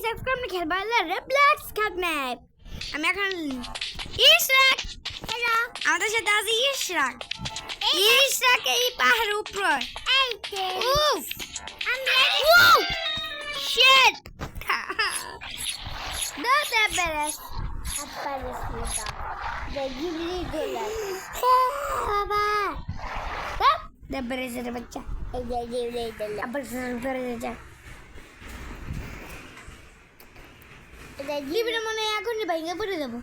Guys আজকে আমরা খেলবো রবলক্স কাপ ম্যাপ। আমি এখন ইশরাক, হ্যালো, আমাদের সাথে আছে ইশরাক। ইশরাক এই পাহাড়ের উপর, এই যে উফ আমরা উফ শিট দাস এভারেস্ট এভারেস্ট মতো দেখলি দিলা বাবা এভারেস্টের বাচ্চা এই যে দিলা এভারেস্ট জীবনে মনে হয় এখন ভাইঙ্গা পড়ে যাবো।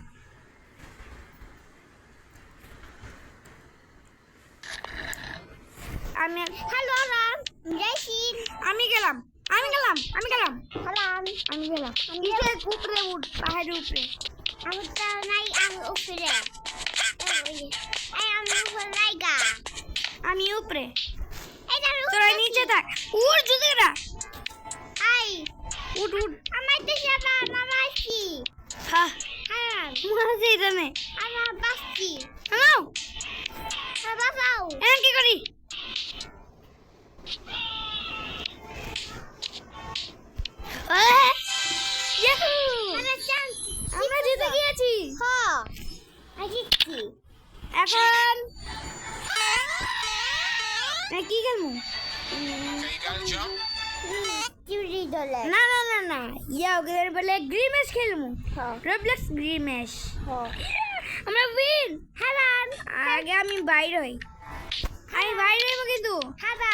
আমি হ্যালো রাম জয়সিন আমি গেলাম নিচে উপরে উঠ পাহাড়ের উপরে আমি তো নাই আমি উপরে আমি উপরে লাইগা আমি উপরে তোরা নিচে থাক উঠ জুদেরা আই উঠ আমার তো সাদা নামাছি হ্যাঁ হ্যাঁ মাঝে জানে আমার বাসছি হ্যালো বাবাও এন কি করি আমরা জিতে গিয়েছি হ্যাঁ জিতছি এখন কি খেলবো না না না না ইয়া ওদের বলে গ্রিমেশ খেলবো রবলক্স গ্রিমেশ আমরা উইন হ্যালান আগে আমি বাইরে হই কিন্তু হ্যালো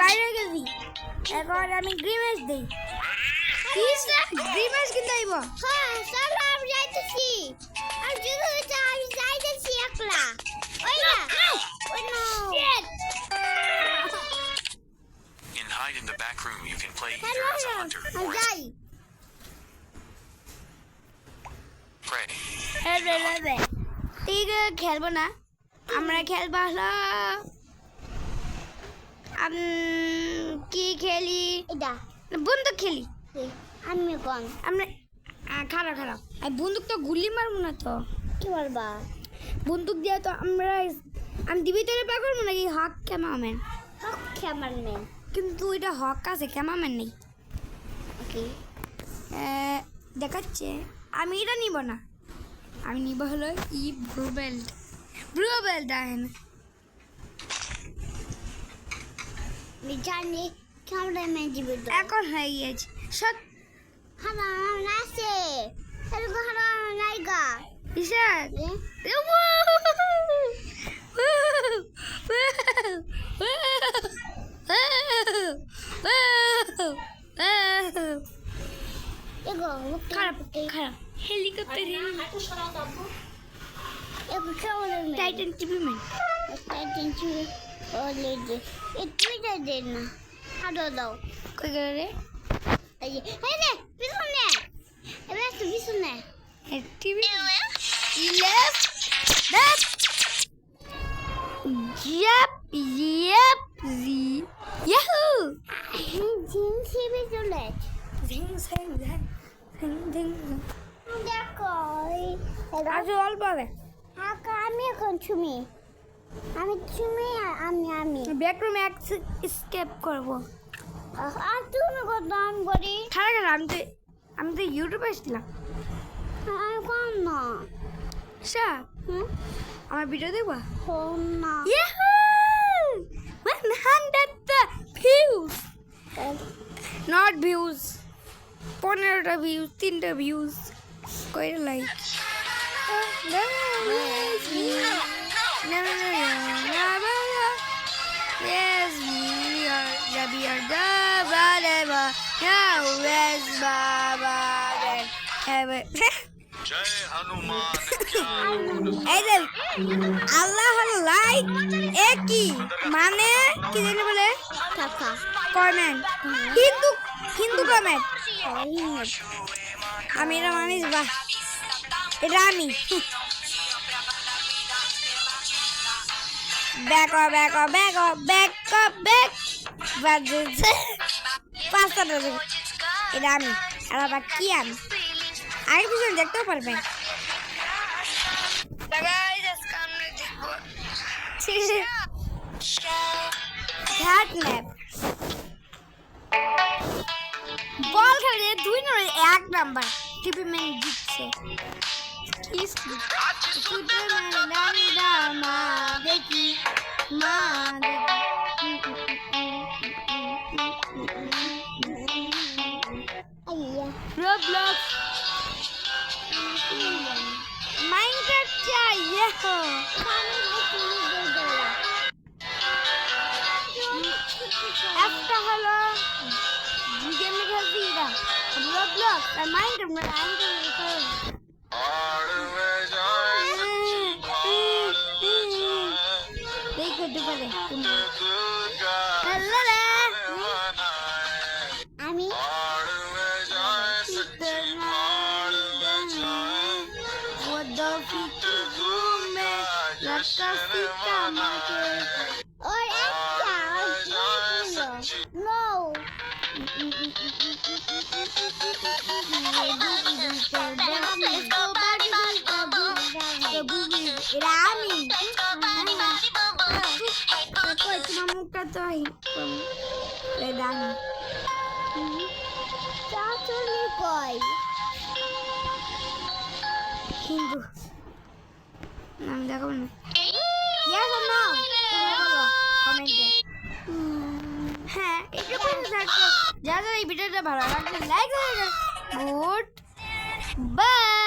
বাইরে হয়ে গেছি এখন আমি গ্রিমেশ দিই গ্রিমেশ কিন্তু আইব হ্যাঁ চলো আমি যাইতেছি আর যদি আমি যাইতেছি একলা ওই না Hide in the back room. You can play either as a hunter or prey. ঠিক খেলবো না আমরা খেলবো হলো কি খেলি এটা বন্দুক খেলি আমি কোন আমরা খারাপ এই বন্দুক তো গুলি মারবো না তো কি বলবা বন্দুক দিয়ে তো আমি দিবি তোরে পা করবো নাকি হক ক্যামেরাম্যান কিন্তু এটা হক আছে ক্যামেরাম্যান নেই ওকে দেখাচ্ছে আমি এটা নিব না আমি নিব হলো ব্লু বেল্ট আহেন জানি ক্যামেরাম্যান দিবে এখন হয়ে গিয়েছে সব হারাম আছে হারাম নাইগা ইশাক খারাপ helicopter Titan TV man Twitter দেন না হাঁটো দাও কই গেল রে এই রে পিছনে এবার তো পিছনে টিভি লেফট Yep, Yahoo! দেখো আজ অল্প হবে আমি এখন আমি ব্যাকরুমে এসকেপ করবো আর তুমি কত দাম করি খারাপ আমি তো ইউটিউবে এসেছিলাম আমি কম না আমার ভিডিও দেখবা না Yahoo! 100 views not views 15টা views 3টা views কয়টা like yes we are the whatever now yes baba have it Jai Hanuman. এই যে আল্লাহ লাইক একই মানে কি জানি বলে কমেন্ট হিন্দু কমেন্ট আমি এটা মানিস বা এটা আমি ব্যাক বাজছে পাঁচটা এটা আমি আর আবার কি আমি আগে পিছনে দেখতেও পারবেন Cat nap. বল খেলে 2 নম্বর 1 নাম্বার টিপি ম্যান জিতছে মা দেখি মা Roblox Minecraft चाहिए हो একটা হলো গেম খেলছি এটা Roblox আর Minecraft দেখো দুপারে আমি মুখটা তো হিন্দু আমি দেখাবো না Yes or no? তোমরা বলো কমেন্টে হ্যাঁ একটু পাশে থাকো যারা এই ভিডিওটা ভালো লাগলে লাইক করে গুড বাই